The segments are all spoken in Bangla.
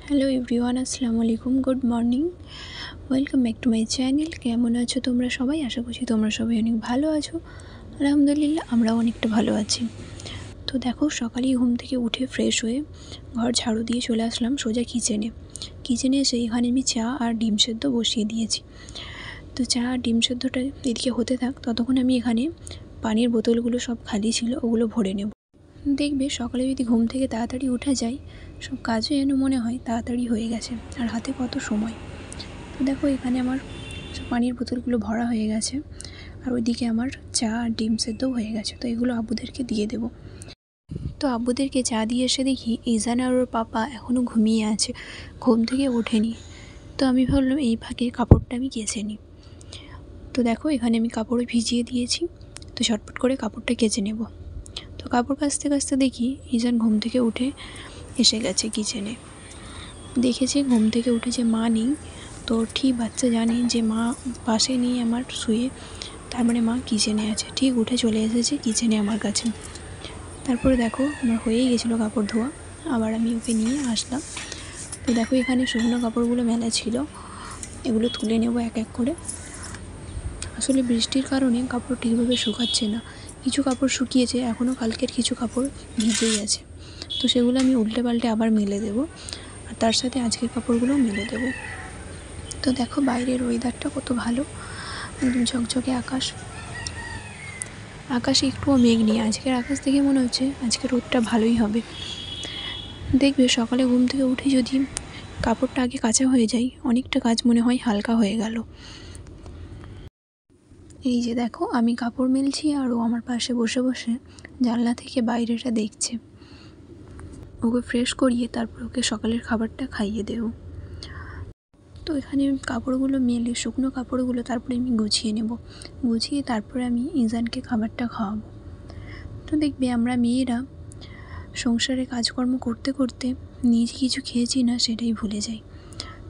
হ্যালো এভরিওয়ান, আসসালামু আলাইকুম, good morning, welcome back to my channel. কেমন আছো তোমরা সবাই? আশা করছি তোমরা সবাই অনেক ভালো আছো। আলহামদুলিল্লাহ, আমরাও অনেকটা ভালো আছি। তো দেখো, সকালেই ঘুম থেকে উঠে ফ্রেশ হয়ে ঘর ঝাড়ু দিয়ে চলে আসলাম সোজা কিচেনে এসে এখানে আমি চা আর ডিম সেদ্ধ বসিয়ে দিয়েছি। তো চা আর ডিম সেদ্ধটা এদিকে হতে থাক, ততক্ষণ আমি এখানে পানির বোতলগুলো সব খালি ছিল, ওগুলো ভরে নেব। দেখবে সকালে যদি ঘুম থেকে তাড়াতাড়ি উঠে যায়, সব কাজও যেন মনে হয় তাড়াতাড়ি হয়ে গেছে, আর হাতে কত সময়। তো দেখো, এখানে আমার সব পানির বোতলগুলো ভরা হয়ে গেছে, আর ওইদিকে আমার চা আর ডিম সেদ্ধও হয়ে গেছে। তো এগুলো আব্বুদেরকে দিয়ে দেবো। তো আব্বুদেরকে চা দিয়ে এসে দেখি ইজান আর ওর পাপা এখনও ঘুমিয়ে আছে, ঘুম থেকে ওঠেনি। তো আমি ভাবলাম এই ফাঁকে কাপড়টা আমি কেচে নিই। তো দেখো, এখানে আমি কাপড় ভিজিয়ে দিয়েছি, তো ঝটপট করে কাপড়টা কেচে নেব। তো কাপড় কাচতে কাচতে দেখি ইজান ঘুম থেকে উঠে এসে গেছে কিচেনে। দেখেছি ঘুম থেকে উঠেছে, মা নেই। তো ঠিক বাচ্চা জানে যে মা পাশে নেই আমার শুয়ে, তার মানে মা কিচেনে আছে। ঠিক উঠে চলে এসেছে কিচেনে আমার কাছে। তারপরে দেখো, আমার হয়েই গেছিলো কাপড় ধোয়া, আবার আমি ওকে নিয়ে আসলাম। তো দেখো, এখানে শুকনো কাপড়গুলো মেলা ছিল, এগুলো তুলে নেব এক এক করে। আসলে বৃষ্টির কারণে কাপড় ঠিকভাবে শুকাচ্ছে না। কিছু কাপড় শুকিয়েছে, এখনও কালকের কিছু কাপড় ভিজেই আছে। তো সেগুলো আমি উল্টে পাল্টে আবার মেলে দেবো, আর তার সাথে আজকের কাপড়গুলোও মেলে দেবো। তো দেখো, বাইরের ওয়েদারটা কত ভালো, একদম ঝকঝকে আকাশে একটুও মেঘ নেই। আজকের আকাশ দেখে মনে হচ্ছে আজকের রোদটা ভালোই হবে। দেখবে সকালে ঘুম থেকে উঠে যদি কাপড়টা আগে কাচা হয়ে যায়, অনেকটা কাজ মনে হয় হালকা হয়ে গেল। এই যে দেখো, আমি কাপড় মেলছি আর ও আমার পাশে বসে বসে জানলা থেকে বাইরেটা দেখছে। ওকে ফ্রেশ করিয়ে তারপর ওকে সকালের খাবারটা খাইয়ে দেবো। তো এখানে কাপড়গুলো মেলে, শুকনো কাপড়গুলো তারপরে আমি গুছিয়ে নেব। গুছিয়ে তারপরে আমি ইজানকে খাবারটা খাওয়াবো। তো দেখবে আমরা মেয়েরা সংসারে কাজকর্ম করতে করতে নিজে কিছু খেয়েছি না সেটাই ভুলে যাই।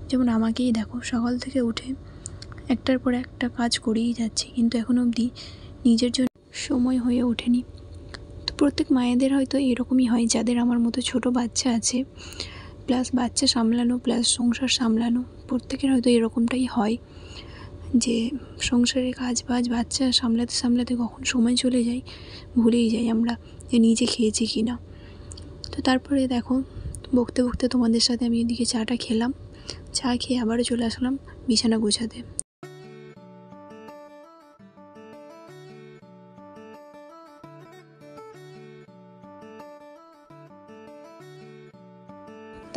যেমন আমাকেই দেখো, সকাল থেকে উঠে একটার পর একটা কাজ করেই যাচ্ছি, কিন্তু এখন অবধি নিজের জন্য সময় হয়ে ওঠেনি। তো প্রত্যেক মায়েদের হয়তো এরকমই হয়, যাদের আমার মতো ছোট বাচ্চা আছে, প্লাস বাচ্চা সামলানো প্লাস সংসার সামলানো, প্রত্যেকের হয়তো এরকমটাই হয় যে সংসারের কাজ বাজ বাচ্চা সামলাতে সামলাতে কখন সময় চলে যায় ভুলেই যাই আমরা যে নিজে খেয়েছি কি না। তো তারপরে দেখো, বকতে বকতে তোমাদের সাথে আমি এদিকে চাটা খেলাম। চা খেয়ে আবারও চলে আসলাম বিছানা গোছাতে।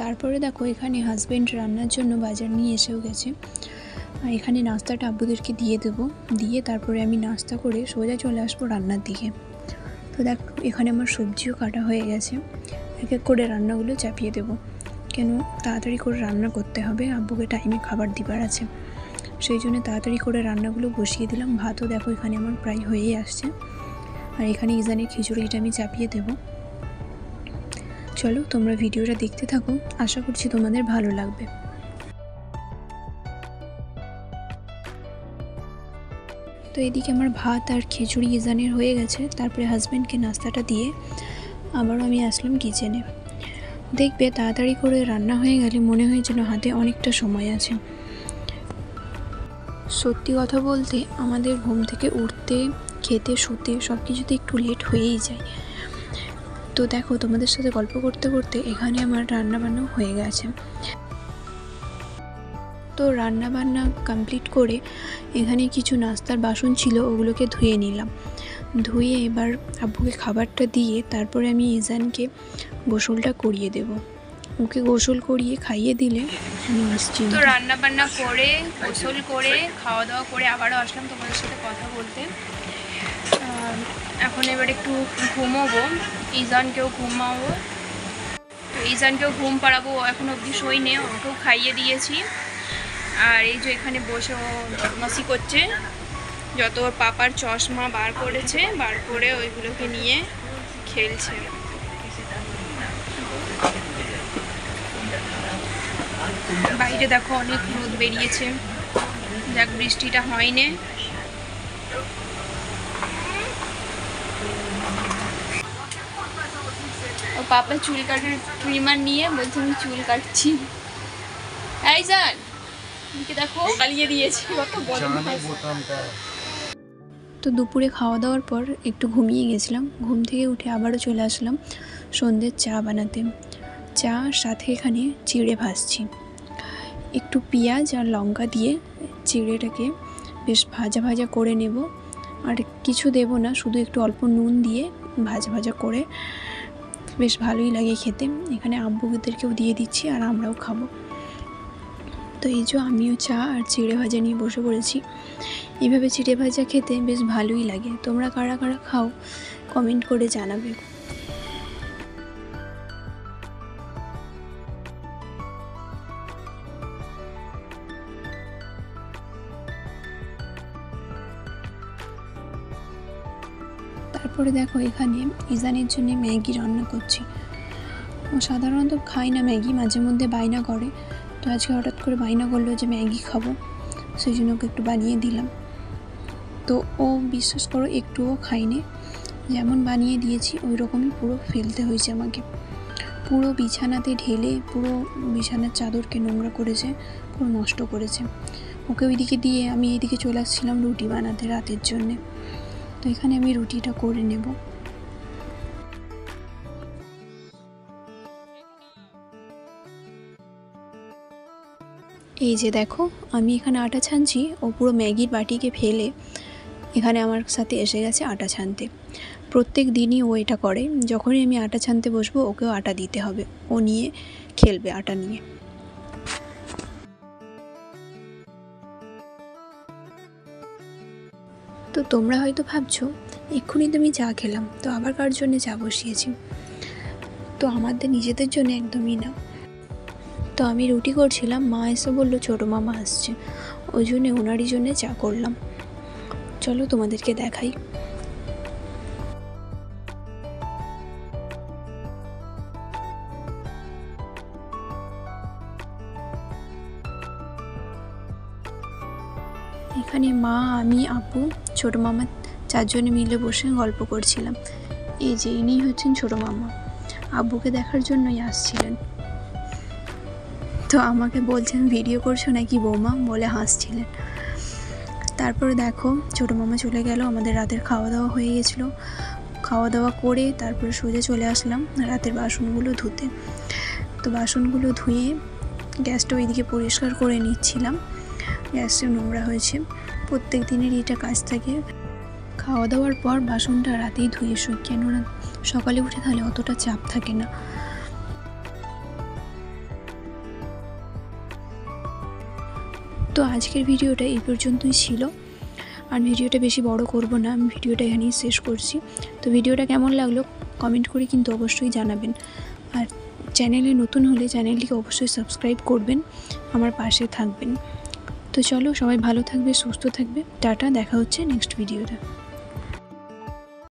তারপরে দেখো, এখানে হাজব্যান্ড রান্নার জন্য বাজার নিয়ে এসেও গেছে, আর এখানে নাস্তাটা আব্বুদেরকে দিয়ে দেবো। দিয়ে তারপরে আমি নাস্তা করে সোজা চলে আসবো রান্নার দিকে। তো দেখো, এখানে আমার সবজিও কাটা হয়ে গেছে, এক এক করে রান্নাগুলো চাপিয়ে দেবো, কেন তাড়াতাড়ি করে রান্না করতে হবে, আব্বুকে টাইমে খাবার দিবার আছে, সেই জন্য তাড়াতাড়ি করে রান্নাগুলো বসিয়ে দিলাম। ভাতও দেখো এখানে আমার প্রায় হয়েই আসছে, আর এখানে ইজানের খিচুড়িটা আমি চাপিয়ে দেবো। চলো তোমরা ভিডিওটা দেখতে থাকো, আশা করছি তোমাদের ভালো লাগবে। তো এদিকে আমার ভাত আর খিচুড়ি ইজানের হয়ে গেছে, তারপরে হাজব্যান্ডকে নাস্তাটা দিয়ে আবারও আমি আসলাম কিচেনে। দেখবে তাড়াতাড়ি করে রান্না হয়ে গেলে মনে হয় যেন হাতে অনেকটা সময় আছে। সত্যি কথা বলতে আমাদের ঘুম থেকে উঠতে, খেতে, শুতে সব কিছুতে একটু লেট হয়েই যায়। তো দেখো, তোমাদের সাথে গল্প করতে করতে এখানে আমার রান্নাবান্না হয়ে গেছে। তো রান্নাবান্না কমপ্লিট করে এখানে কিছু নাস্তার বাসন ছিল, ওগুলোকে ধুয়ে নিলাম। ধুয়ে এবার আব্বুকে খাবারটা দিয়ে তারপরে আমি ইজানকে গোসলটা করিয়ে দেব। ওকে গোসল করিয়ে খাইয়ে দিলে আমি নিশ্চিন্ত। তো রান্নাবান্না করে গোসল করে খাওয়া দাওয়া করে আবারও আসলাম তোমাদের সাথে কথা বলতে। এখন এবার একটু ঘুমোবো, ইজানকেও ঘুমাবো। তো ইজানকেও ঘুম পাড়াবো, এখন অবধি শোয়নি, ওকেও খাইয়ে দিয়েছি। আর এই যে এখানে বসে ও বদমাশি করছে, যত ওর পাপার চশমা বার করেছে, বার করে ওইগুলোকে নিয়ে খেলছে। বাইরে দেখো অনেক রোদ বেরিয়েছে, যাক বৃষ্টিটা হয়নি। ও পাপা চুল কাটার ট্রিমার নিয়ে বলছে আমি চুল কাটছি। এই জান এদিকে দেখো পালিয়ে দিয়েছে, কত বদমাশ। তো দুপুরে খাওয়া দাওয়ার পর একটু ঘুমিয়ে গেছিলাম, ঘুম থেকে উঠে আবারও চলে আসলাম সন্ধ্যের চা বানাতে। চা সাথে এখানে চিড়ে ভাজছি, একটু পেঁয়াজ আর লঙ্কা দিয়ে চিড়েটাকে বেশ ভাজা ভাজা করে নেব, আর কিছু দেব না, শুধু একটু অল্প নুন দিয়ে ভাজা ভাজা করে বেশ ভালোই লাগে খেতে। এখানে আব্বুদেরকেও দিয়ে দিচ্ছি আর আমরাও খাবো। তো এই যে আমিও চা আর চিড়ে ভাজা নিয়ে বসে পড়েছি। এইভাবে চিড়ে ভাজা খেতে বেশ ভালোই লাগে। তোমরা কারা কারা খাও কমেন্ট করে জানাবে। তারপরে দেখো এখানে ইজানের জন্য ম্যাগি রান্না করছি। ও সাধারণত খায় না ম্যাগি, মাঝে মধ্যে বায়না করে, তো আজকে হঠাৎ করে বায়না করলো যে ম্যাগি খাবো, সেই জন্য ওকে একটু বানিয়ে দিলাম। তো ও বিশ্বাস করো একটুও খায়নি, যেমন বানিয়ে দিয়েছি ওই রকমই পুরো ফেলতে হয়েছে আমাকে। পুরো বিছানাতে ঢেলে পুরো বিছানার চাদরকে নোংরা করেছে, পুরো নষ্ট করেছে। ওকে ওইদিকে দিয়ে আমি এইদিকে চলে আসছিলাম রুটি বানাতে রাতের জন্যে। তো এখানে আমি রুটিটা করে নেব। এই যে দেখো আমি এখানে আটা ছানছি, ও পুরো ম্যাগির বাটিকে ফেলে এখানে আমার সাথে এসে গেছে আটা ছানতে। প্রত্যেক দিনই ও এটা করে, যখনই আমি আটা ছানতে বসবো ওকেও আটা দিতে হবে, ও নিয়ে খেলবে আটা নিয়ে। তো তোমরা হয়তো ভাবছো এক্ষুনি তো আমি চা খেলাম, তো আবার কার জন্যে চা বসিয়েছি? তো আমাদের নিজেদের জন্য একদমই না। তো আমি রুটি করছিলাম, মা এসে বললো ছোটো মামা আসছে, ওই জন্যে ওনারই জন্যে চা করলাম। চলো তোমাদেরকে দেখাই। এখানে মা, আমি, আপু, ছোটো মামা চারজনে মিলে বসে গল্প করছিলাম। এই যে ইনি হচ্ছেন ছোটো মামা, আব্বুকে দেখার জন্যই আসছিলেন। তো আমাকে বলছেন ভিডিও করছো নাকি বৌমা, বলে হাসছিলেন। তারপরে দেখো ছোটো মামা চলে গেল, আমাদের রাতের খাওয়া দাওয়া হয়ে গেছিলো। খাওয়া দাওয়া করে তারপরে সোজা চলে আসলাম রাতের বাসনগুলো ধুতে। তো বাসনগুলো ধুয়ে গ্যাসটা ওইদিকে পরিষ্কার করে নিচ্ছিলাম, গ্যাসটা নোংরা হয়েছে। প্রত্যেক দিনেরই এটা কাজ থাকে। খাওয়া দাওয়ার পর বাসনটা রাতেই ধুয়ে শুই, কেননা সকালে উঠে তাহলে অতটা চাপ থাকে না। তো আজকের ভিডিওটা এই পর্যন্তই ছিল, আর ভিডিওটা বেশি বড় করব না, আমি ভিডিওটা এখানেই শেষ করছি। তো ভিডিওটা কেমন লাগলো কমেন্ট করে কিন্তু অবশ্যই জানাবেন, আর চ্যানেলে নতুন হলে চ্যানেলটিকে অবশ্যই সাবস্ক্রাইব করবেন, আমার পাশে থাকবেন। তো চলো সবাই ভালো থাকবে, সুস্থ থাকবে, টাটা, দেখা হচ্ছে নেক্সট ভিডিওতে।